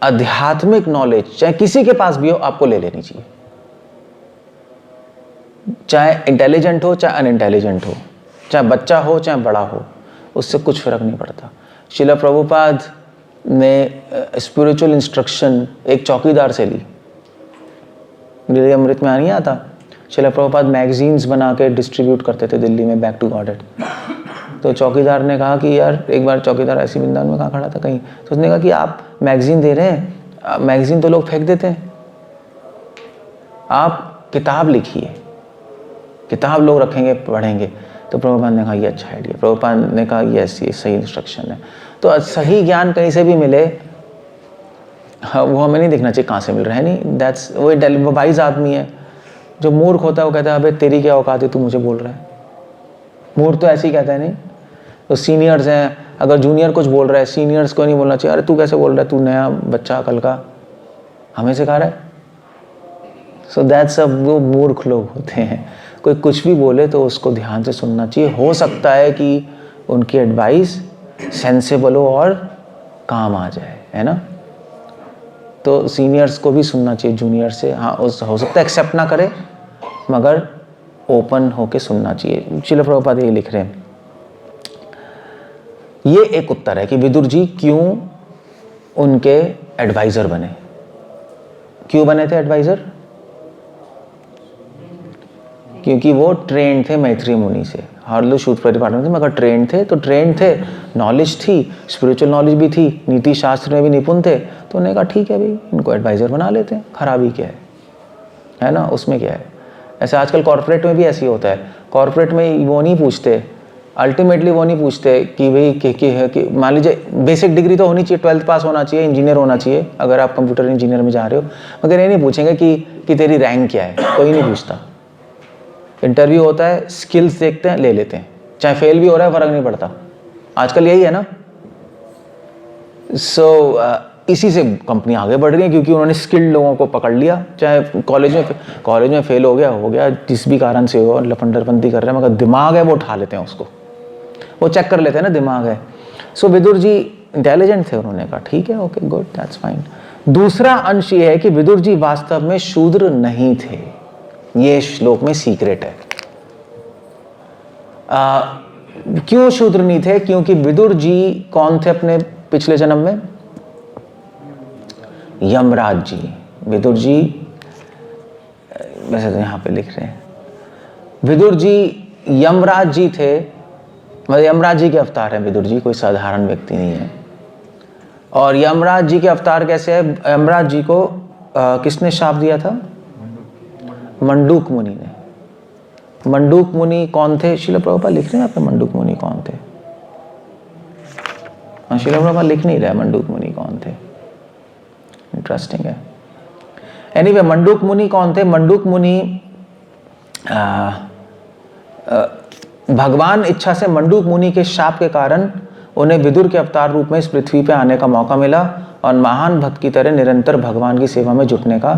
आध्यात्मिक नॉलेज चाहे किसी के पास भी हो, आपको ले लेनी चाहिए, चाहे इंटेलिजेंट हो चाहे अनइंटेलिजेंट हो, चाहे बच्चा हो चाहे बड़ा हो, उससे कुछ फर्क नहीं पड़ता। श्रील प्रभुपाद ने स्पिरिचुअल इंस्ट्रक्शन एक चौकीदार से ली। दिल्ली अमृत में नहीं आता, श्रील प्रभुपाद मैगजीन्स बना के डिस्ट्रीब्यूट करते थे दिल्ली में, बैक टू गॉडेड। तो चौकीदार ने कहा कि यार, एक बार चौकीदार ऐसी वृंदावन में कहाँ खड़ा था कहीं, तो उसने कहा कि आप मैगजीन दे रहे हैं, मैगजीन तो लोग फेंक देते हैं, आप किताब लिखिए, किताब लोग रखेंगे पढ़ेंगे। तो प्रभुपाद ने कहा ये अच्छा आइडिया। प्रभुपाद ने कहा यस, ये सही इंस्ट्रक्शन है। तो सही ज्ञान कहीं से भी मिले हाँ, वो हमें नहीं देखना चाहिए कहाँ से मिल रहा है, नहीं, दैट्स वो वाइज आदमी है। जो मूर्ख होता है वो कहता है अबे तेरी क्या औकात है, तू मुझे बोल रहा है। मूर्ख तो ऐसे ही कहता है, नहीं। तो सीनियर्स हैं, अगर जूनियर कुछ बोल रहा है, सीनियर्स को नहीं बोलना चाहिए, अरे तू कैसे बोल रहा है, तू नया बच्चा कल का, हमें सिखा रहा है। सो दैट्स वो मूर्ख लोग होते हैं। कोई कुछ भी बोले तो उसको ध्यान से सुनना चाहिए। हो सकता है कि उनकी एडवाइस सेंसेबल हो और काम आ जाए, है ना। तो सीनियर्स को भी सुनना चाहिए जूनियर से। हाँ, उस हो सकता है एक्सेप्ट ना करे, मगर ओपन होके सुनना चाहिए। श्रील प्रभुपाद ये लिख रहे हैं। ये एक उत्तर है कि विदुर जी क्यों उनके एडवाइजर बने। क्यों बने थे एडवाइजर? क्योंकि वो ट्रेन थे मैत्री मुनि से। हर लोग शूट परिपालन थे, मगर ट्रेन थे, तो ट्रेन थे, नॉलेज थी, स्पिरिचुअल नॉलेज भी थी, नीति शास्त्र में भी निपुण थे। तो उन्होंने कहा ठीक है भाई, इनको एडवाइजर बना लेते हैं, खराबी क्या है ना, उसमें क्या है। ऐसे आजकल कॉर्पोरेट में भी ऐसे ही होता है। कॉर्पोरेट में वो नहीं पूछते, अल्टीमेटली वो नहीं पूछते कि भाई कि मान लीजिए बेसिक डिग्री तो होनी चाहिए, 12th पास होना चाहिए, इंजीनियर होना चाहिए अगर आप कंप्यूटर इंजीनियर में जा रहे हो, मगर ये नहीं पूछेंगे कि तेरी रैंक क्या है, कोई नहीं पूछता। इंटरव्यू होता है, स्किल्स देखते हैं, ले लेते हैं, चाहे फेल भी हो रहा है फर्क नहीं पड़ता। आजकल यही है ना। इसी से कंपनी आगे बढ़ रही है, क्योंकि उन्होंने स्किल्ड लोगों को पकड़ लिया। चाहे कॉलेज में फेल हो गया, जिस भी कारण से हो, लफंडरपंती कर रहे हैं, मगर दिमाग है वो उठा लेते हैं, उसको वो चेक कर लेते हैं ना, दिमाग है। सो विदुर जी इंटेलिजेंट थे, उन्होंने कहा ठीक है, ओके गुड, दैट्स फाइन। दूसरा अंश ये है कि विदुर जी वास्तव में शूद्र नहीं थे। ये श्लोक में सीक्रेट है। क्यों शूद्र नहीं थे? क्योंकि विदुर जी कौन थे अपने पिछले जन्म में? यमराज जी। विदुर जी, वैसे तो यहां पे लिख रहे हैं, विदुर जी यमराज जी थे, मतलब यमराज जी के अवतार हैं विदुर जी, कोई साधारण व्यक्ति नहीं है। और यमराज जी के अवतार कैसे है? यमराज जी को किसने शाप दिया था? मंडूक मुनि ने। मंडूक मुनि कौन थे? श्रील प्रभुपाद लिख रहे हैं यहाँ पे मंडूक मुनि कौन थे? श्रील प्रभुपाद लिख नहीं रहे मंडूक मुनि कौन थे। इंटरेस्टिंग है। एनीवे, मंडूक मुनि कौन थे? मंडूक मुनि भगवान इच्छा से मंडूक मुनि के शाप के कारण उन्हें विदुर के अवतार रूप में इस पृथ्वी पे आने का मौका मिला और महान भक्त की तरह निरंतर भगवान की सेवा में जुटने का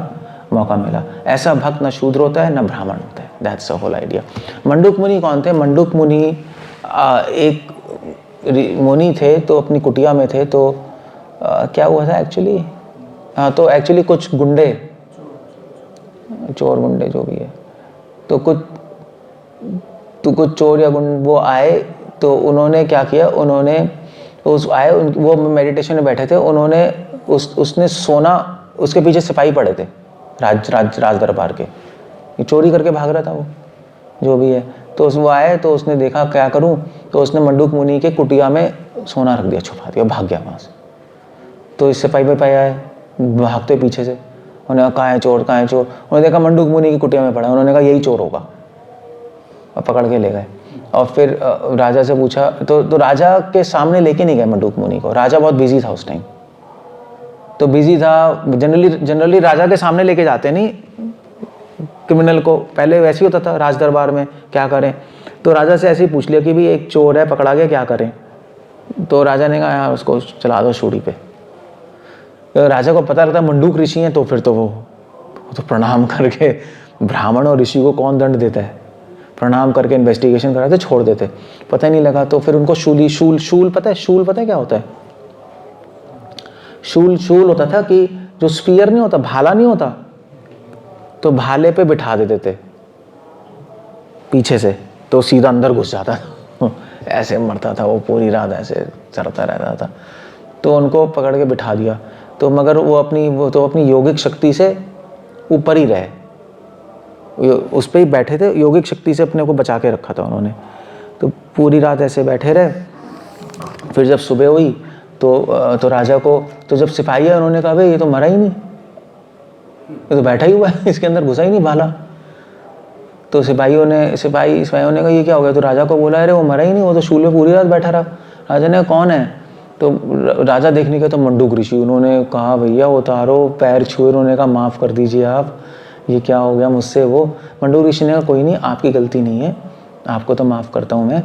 मौका मिला। ऐसा भक्त न शूद्र होता है न ब्राह्मण होता है। That's the whole idea. Manduk Muni कौन थे? मंडूक मुनि एक मुनि थे, तो अपनी कुटिया में थे, तो क्या हुआ था एक्चुअली? तो एक्चुअली कुछ गुंडे, चोर गुंडे जो भी है, तो कुछ चोर या गुंड वो आए, तो उन्होंने क्या किया, उन्होंने वो मेडिटेशन में बैठे थे, उन्होंने उसने सोना, उसके पीछे सिपाही पड़े थे राज दरबार के, ये चोरी करके भाग रहा था वो जो भी है। तो वो आए, तो उसने देखा क्या करूं, तो उसने मंडूक मुनि के कुटिया में सोना रख दिया, छुपा दिया, भाग गया वहां से। तो इस सिपाही आए भागते पीछे से, उन्होंने कहा कहाँ है चोर, कहाँ है चोर? उन्होंने देखा मंडूक मुनि की कुटिया में पड़ा, उन्होंने कहा यही चोर होगा, और पकड़ के ले गए। और फिर राजा से पूछा, तो राजा के सामने लेके नहीं गए मंडूक मुनि को, राजा बहुत बिजी था उस टाइम, तो बिजी था। जनरली राजा के सामने लेके जाते नहीं क्रिमिनल को, पहले वैसे ही होता था राज दरबार में, क्या करें। तो राजा से ऐसे ही पूछ लिया कि भाई एक चोर है, पकड़ा गया, क्या करें? तो राजा ने कहा यार उसको चला दो सूली पे। तो राजा को पता लगता मंडूक ऋषि हैं, तो फिर तो वो तो प्रणाम करके, ब्राह्मण और ऋषि को कौन दंड देता है, प्रणाम करके इन्वेस्टिगेशन कराते, छोड़ देते, पता ही नहीं लगा। तो फिर उनको शूल पता है क्या होता है? शूल होता था कि जो स्पीयर नहीं होता, भाला नहीं होता, तो भाले पे बिठा देते थे पीछे से, तो सीधा अंदर घुस जाता था ऐसे मरता था वो, पूरी रात ऐसे चलता रहता था। तो उनको पकड़ के बिठा दिया, तो मगर वो अपनी योगिक शक्ति से ऊपर ही रहे, उस पर ही बैठे थे, योगिक शक्ति से अपने को बचा के रखा था उन्होंने। तो पूरी रात ऐसे बैठे रहे। फिर जब सुबह हुई तो राजा को, तो जब सिपाही है, उन्होंने कहा भाई ये तो मरा ही नहीं, ये तो बैठा ही हुआ है, इसके अंदर घुसा ही नहीं भाला। तो सिपाहियों ने कहा ये क्या हो गया? तो राजा को बोला अरे वो मरा ही नहीं, वो तो शूल में पूरी रात बैठा रहा। राजा ने कहा कौन है? तो राजा देखने गए तो मंडूक ऋषि, उन्होंने कहा भैया उतारो, पैर छुए, उन्होंने कहा माफ़ कर दीजिए आप, ये क्या हो गया मुझसे। वो मंडूक ऋषि ने कहा कोई नहीं, आपकी गलती नहीं है, आपको तो माफ़ करता हूँ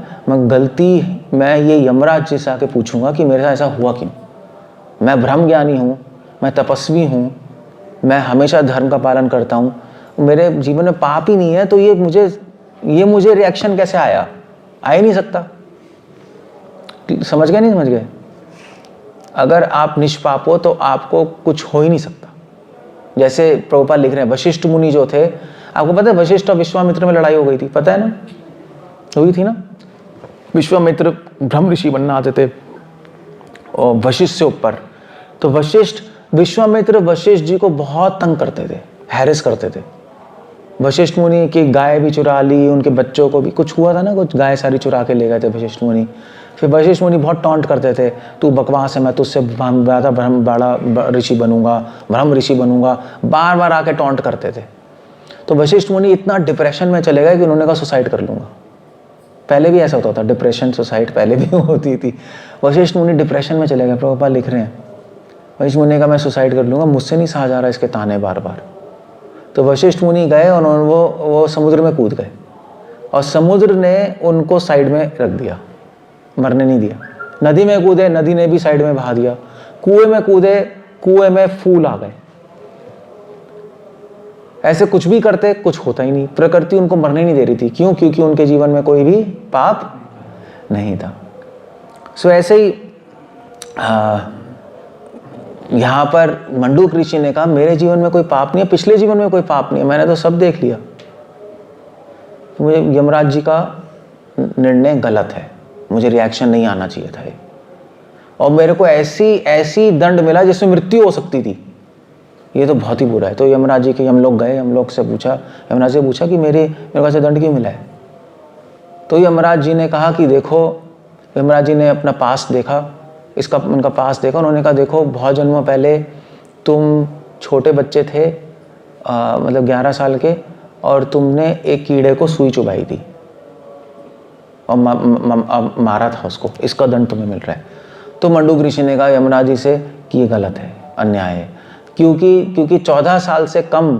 मैं ये यमराज जी से आके पूछूंगा कि मेरे साथ ऐसा हुआ क्यों। मैं ब्रह्म ज्ञानी हूँ, मैं तपस्वी हूँ, मैं हमेशा धर्म का पालन करता हूँ, मेरे जीवन में पाप ही नहीं है, तो ये मुझे रिएक्शन कैसे आया? आ ही नहीं सकता। समझ गए नहीं समझ गए? अगर आप निष्पाप हो तो आपको कुछ हो ही नहीं सकता। जैसे प्रभुपाद लिख रहे हैं, वशिष्ठ मुनि जो थे, आपको पता है वशिष्ठ और विश्वामित्र में लड़ाई हो गई थी, पता है ना? हुई थी ना? विश्वामित्र ब्रह्म ऋषि बनना आते थे और वशिष्ठ से ऊपर, तो विश्वामित्र वशिष्ठ जी को बहुत तंग करते थे, हैरेस करते थे। वशिष्ठ मुनि की गाय भी चुरा ली, उनके बच्चों को भी कुछ हुआ था ना, कुछ गाय सारी चुरा के ले गए थे वशिष्ठ मुनि। फिर वशिष्ठ मुनि बहुत टॉन्ट करते थे, तू बकवास है, मैं तुझसे ज़्यादा बड़ा ऋषि बनूंगा, ब्रह्म ऋषि बनूंगा, बार बार आके टॉन्ट करते थे। तो वशिष्ठ मुनि इतना डिप्रेशन में चले गए कि उन्होंने कहा सुसाइड कर लूंगा। पहले भी ऐसा होता था, डिप्रेशन सुसाइड पहले भी होती थी। वशिष्ठ मुनि डिप्रेशन में चले गए, प्रभुपाद लिख रहे हैं, वशिष्ठ मुनि का मैं सुसाइड कर लूंगा, मुझसे नहीं सहा जा रहा इसके ताने बार बार। तो वशिष्ठ मुनि गए और वो समुद्र में कूद गए और समुद्र ने उनको साइड में रख दिया, मरने नहीं दिया। नदी में कूदे, नदी ने भी साइड में बहा दिया। कुएं में कूदे, कुएं में फूल आ गए। ऐसे कुछ भी करते, कुछ होता ही नहीं। प्रकृति उनको मरने नहीं दे रही थी। क्यों? क्योंकि उनके जीवन में कोई भी पाप नहीं था। सो ऐसे ही यहाँ पर मंडूक ऋषि ने कहा मेरे जीवन में कोई पाप नहीं है, पिछले जीवन में कोई पाप नहीं है, मैंने तो सब देख लिया। मुझे यमराज जी का निर्णय गलत है, मुझे रिएक्शन नहीं आना चाहिए था ये, और मेरे को ऐसी दंड मिला जिसमें मृत्यु हो सकती थी, ये तो बहुत ही बुरा है। तो यमराज जी के हम लोग गए, यमराज से पूछा कि मेरे को ऐसे दंड क्यों मिला है। तो यमराज जी ने कहा कि देखो, यमराज जी ने अपना पास देखा, उनका पास देखा, उन्होंने कहा देखो बहुत जन्मों पहले तुम छोटे बच्चे थे, मतलब 11 साल के, और तुमने एक कीड़े को सुई चुभाई थी और मारा था उसको, इसका दंड तुम्हें मिल रहा है। तो मंडूक ऋषि ने कहा यमराज जी से कि ये गलत है, अन्याय है, क्योंकि 14 साल से कम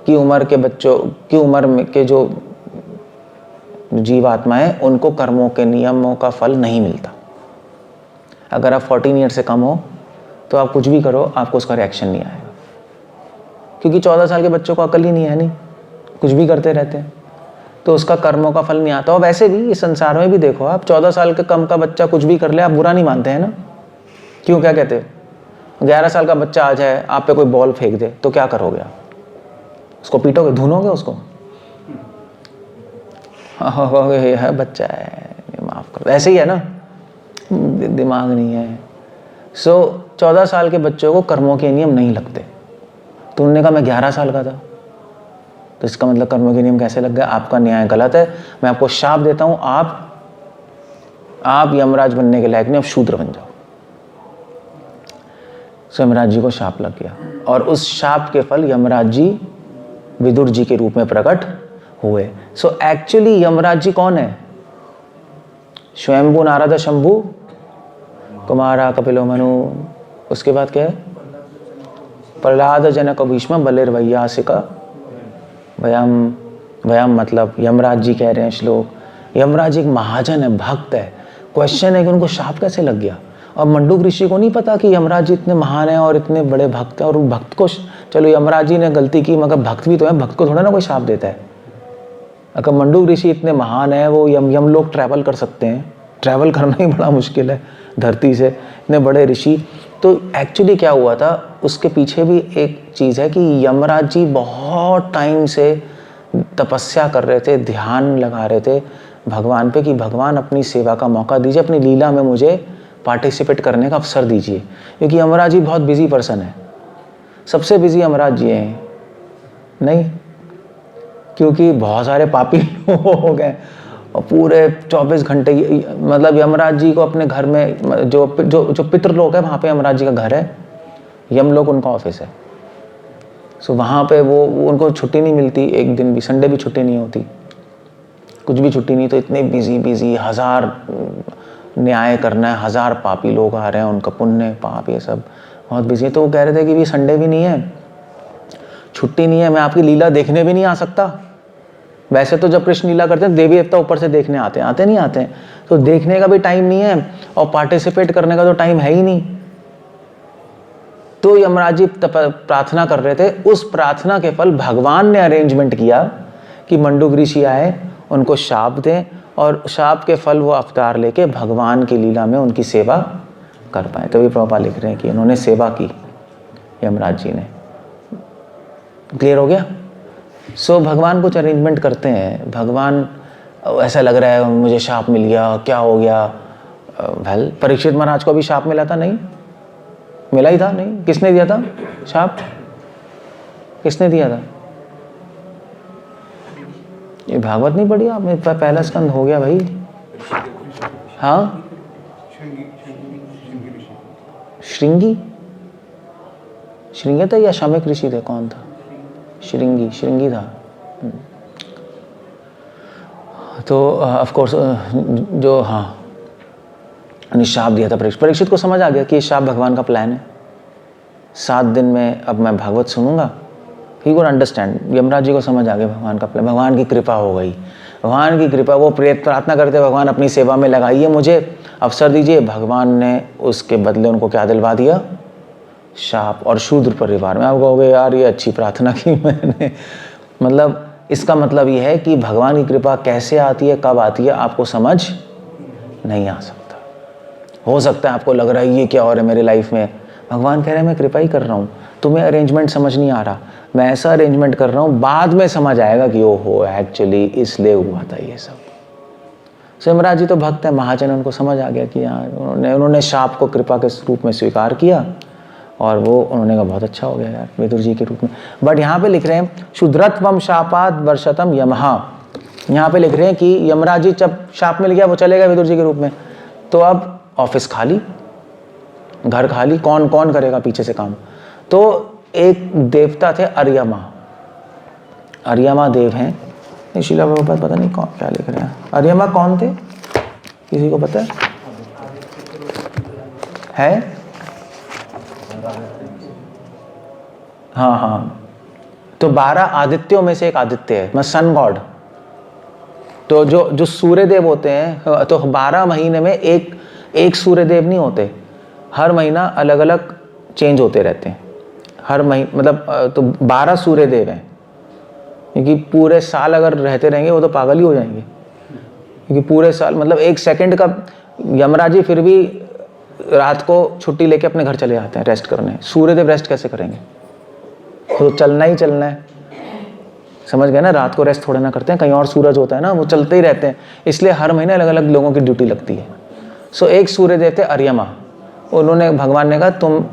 की उम्र के बच्चों की उम्र में के जो जीवात्मा है उनको कर्मों के नियमों का फल नहीं मिलता। अगर आप 14 ईयर से कम हो तो आप कुछ भी करो, आपको उसका रिएक्शन नहीं आएगा, क्योंकि 14 साल के बच्चों को अकल ही नहीं है, नहीं कुछ भी करते रहते हैं, तो उसका कर्मों का फल नहीं आता। और वैसे भी इस संसार में भी देखो आप, 14 साल के कम का बच्चा कुछ भी कर ले, आप बुरा नहीं मानते हैं ना? क्यों? क्या कहते हैं? 11 साल का बच्चा आ जाए, आप पे कोई बॉल फेंक दे तो क्या करोगे आप? उसको पीटोगे, धुनोगे उसको? हाँ बच्चा है, माफ करो, ऐसे ही है ना, दिमाग नहीं है। 14 साल के बच्चों को कर्मों के नियम नहीं लगते। तो उन्होंने कहा मैं 11 साल का था, तो इसका मतलब कर्मों के नियम कैसे लग गए? आपका न्याय गलत है, मैं आपको शाप देता हूं, आप यमराज बनने के लायक नहीं, आप शूद्र बन जाओ। यमराज जी को शाप लग गया और उस शाप के फल यमराज जी विदुर जी के रूप में प्रकट हुए। एक्चुअली यमराज जी कौन है? स्वयंभू नारद शंभु कुमारा कपिलो मनु, उसके बाद क्या है? प्रहलाद जनक भीष्म बलिर्वैयासिका वयम मतलब यमराज जी कह रहे हैं श्लोक। यमराज जी एक महाजन है, भक्त है। क्वेश्चन है कि उनको शाप कैसे लग गया? और मंडूक ऋषि को नहीं पता कि यमराज जी इतने महान हैं और इतने बड़े भक्त हैं, और भक्त को, चलो यमराज जी ने गलती की मगर भक्त भी तो है, भक्त को थोड़ा ना कोई शाप देता है। अगर मंडूक ऋषि इतने महान है, वो यम लोग ट्रैवल कर सकते हैं, ट्रैवल करना ही बड़ा मुश्किल है धरती से, इतने बड़े ऋषि। तो एक्चुअली क्या हुआ था, उसके पीछे भी एक चीज़ है कि यमराज जी बहुत टाइम से तपस्या कर रहे थे, ध्यान लगा रहे थे भगवान पे कि भगवान अपनी सेवा का मौका दीजिए, अपनी लीला में मुझे पार्टिसिपेट करने का अवसर दीजिए। क्योंकि यमराज जी बहुत बिजी पर्सन है, सबसे बिजी यमराज जी हैं, नहीं क्योंकि बहुत सारे पापी लोग हैं और पूरे 24 घंटे, मतलब यमराज जी को अपने घर में जो पितृलोक है वहाँ पे यमराज जी का घर है, यमलोक उनका ऑफिस है। वहाँ पे वो उनको छुट्टी नहीं मिलती, एक दिन भी, संडे भी छुट्टी नहीं होती, कुछ भी छुट्टी नहीं। तो इतने बिजी 1000 न्याय करना है, 1000 पापी लोग आ रहे हैं, उनका पुण्य पाप ये सब बहुत बिजी है। तो वो कह रहे थे कि भी संडे भी नहीं है, छुट्टी नहीं है, मैं आपकी लीला देखने भी नहीं आ सकता। वैसे तो जब कृष्ण लीला करते हैं देवी देवता ऊपर से देखने आते हैं, आते नहीं आते हैं, तो देखने का भी टाइम नहीं है और पार्टिसिपेट करने का तो टाइम है ही नहीं। तो यमराज जी प्रार्थना कर रहे थे, उस प्रार्थना के फल भगवान ने अरेंजमेंट किया कि मंडूक ऋषि आए, उनको शाप दें और शाप के फल वो अवतार लेके भगवान की लीला में उनकी सेवा कर पाए। तभी प्रभुपाद लिख रहे हैं कि उन्होंने सेवा की यमराज जी ने। क्लियर हो गया? सो भगवान कुछ अरेंजमेंट करते हैं। भगवान ऐसा लग रहा है मुझे शाप मिल गया, क्या हो गया? वेल, परीक्षित महाराज को भी शाप मिला था, नहीं मिला ही था? नहीं, किसने दिया था शाप? किसने दिया था? ये भागवत नहीं पढ़ी आपने? पहला स्कंद हो गया भाई। हाँ, श्रृंगी, श्रृंगी था या शमिक ऋषि थे? कौन था? श्रृंगी, श्रृंगी था। तो ऑफ कोर्स जो हाँ शाप दिया था परीक्षित को समझ आ गया कि ये शाप भगवान का प्लान है। 7 दिन में अब मैं भागवत सुनूंगा। He could understand, Yamraj ji को समझ आ गया भगवान का प्लान। भगवान की कृपा हो गई, भगवान की कृपा। वो प्रेत प्रार्थना करते, भगवान अपनी सेवा में लगाइए, मुझे अवसर दीजिए। भगवान ने उसके बदले उनको क्या दिलवा दिया? शाप। और शूद्र परिवार में। आप कहोगे यार ये अच्छी प्रार्थना की मैंने, मतलब इसका मतलब ये है कि भगवान की कृपा कैसे आती है, कब आती है, आपको समझ नहीं आ सकता। हो सकता है आपको लग रहा है ये क्या हो रहा है मेरी लाइफ में। भगवान कह रहे हैं मैं कृपा ही कर रहा हूँ, तुम्हें अरेंजमेंट समझ नहीं आ रहा, मैं ऐसा अरेंजमेंट कर रहा हूँ, बाद में समझ आएगा कि ओहो एक्चुअली इसलिए हुआ था ये सब। यमराज जी तो भक्त है, महाजन, उनको समझ आ गया कि यार उन्होंने शाप को कृपा के रूप में स्वीकार किया और वो उन्होंने कहा बहुत अच्छा हो गया यार, विदुर जी के रूप में। बट यहाँ पे लिख रहे हैं शुद्रत्वम शापात वर्षतम यमहा। यहाँ पे लिख रहे हैं कि यमराज जी जब शाप मिल गया वो चले गए विदुर जी के रूप में, तो अब ऑफिस खाली, घर खाली, कौन कौन करेगा पीछे से काम। तो एक देवता थे अर्यमा, अर्यमा देव हैं। शीला प्रभुपाद पता नहीं कौन क्या लिख रहे हैं। अर्यमा कौन थे, किसी को पता है? हाँ हाँ, तो 12 आदित्यों में से एक आदित्य है, मतलब सन गॉड। तो जो सूर्य देव होते हैं, तो 12 महीने में एक सूर्य देव नहीं होते, हर महीना अलग अलग चेंज होते रहते हैं। हर महीने मतलब तो 12 सूर्य देव हैं, क्योंकि पूरे साल अगर रहते रहेंगे वो तो पागल ही हो जाएंगे। क्योंकि पूरे साल मतलब 1 सेकंड का, यमराज जी फिर भी रात को छुट्टी लेके अपने घर चले जाते हैं रेस्ट करने। सूर्यदेव रेस्ट कैसे करेंगे? तो चलना ही चलना है, समझ गए ना? रात को रेस्ट थोड़ा ना करते हैं, कहीं और सूरज होता है ना, वो चलते ही रहते हैं। इसलिए हर महीने अलग अलग लोगों की ड्यूटी लगती है। सो एक सूर्यदेव थे अर्यमा, उन्होंने, भगवान ने कहा तुम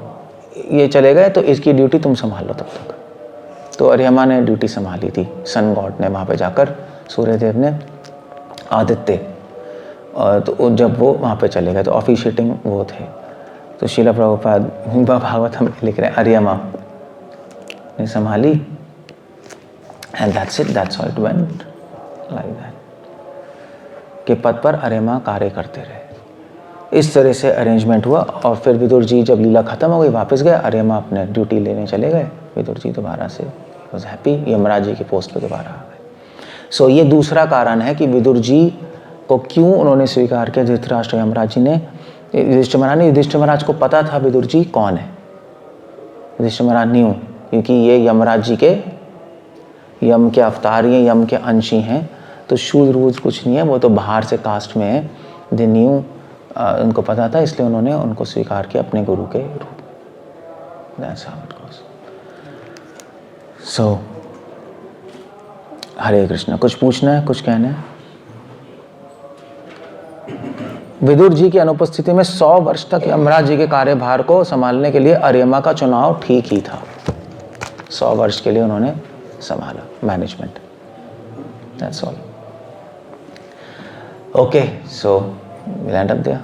ये चले गए तो इसकी ड्यूटी तुम संभालो तब तक। तो अर्यमा ने ड्यूटी संभाली थी, सन गॉड ने वहाँ पे जाकर, सूर्यदेव ने, आदित्य। और तो जब वो वहाँ पे चले गए तो ऑफिशिएटिंग वो थे। तो शीला प्रभुपाद भागवत में लिख रहे हैं अर्यमा ने संभाली, and that's it, that's how it went like that, के पद पर अर्यमा कार्य करते रहे। इस तरह से अरेंजमेंट हुआ। और फिर विदुर जी जब लीला खत्म हो गई वापस गए, अर्यमा अपने ड्यूटी लेने चले गए। विदुर जी दोबारा से वॉज हैप्पी, यमराज जी के पोस्ट पे दोबारा आ गए। सो ये दूसरा कारण है कि विदुर जी को क्यों उन्होंने स्वीकार किया धृतराष्ट्र यमराज जी ने। युधिष्ठिर महाराज ने, युधिष्ठिर महाराज को पता था विदुर जी कौन है, युधिष्ठिर महाराज नहीं, क्योंकि ये यमराज जी के, यम के अवतार हैं, यम के अंशी हैं। तो शूद्र वूद्र कुछ नहीं है, वो तो बाहर से कास्ट में है। दे न्यू, उनको पता था, इसलिए उन्होंने उनको स्वीकार किया अपने गुरु के रूप में। That's how it goes. So, हरे कृष्ण। कुछ पूछना है, कुछ कहना है? विदुर जी की अनुपस्थिति में 100 वर्ष तक यमराज जी के कार्यभार को संभालने के लिए अर्यमा का चुनाव ठीक ही था। 100 वर्ष के लिए उन्होंने संभाला management. That's all. Okay, so we'll end up there.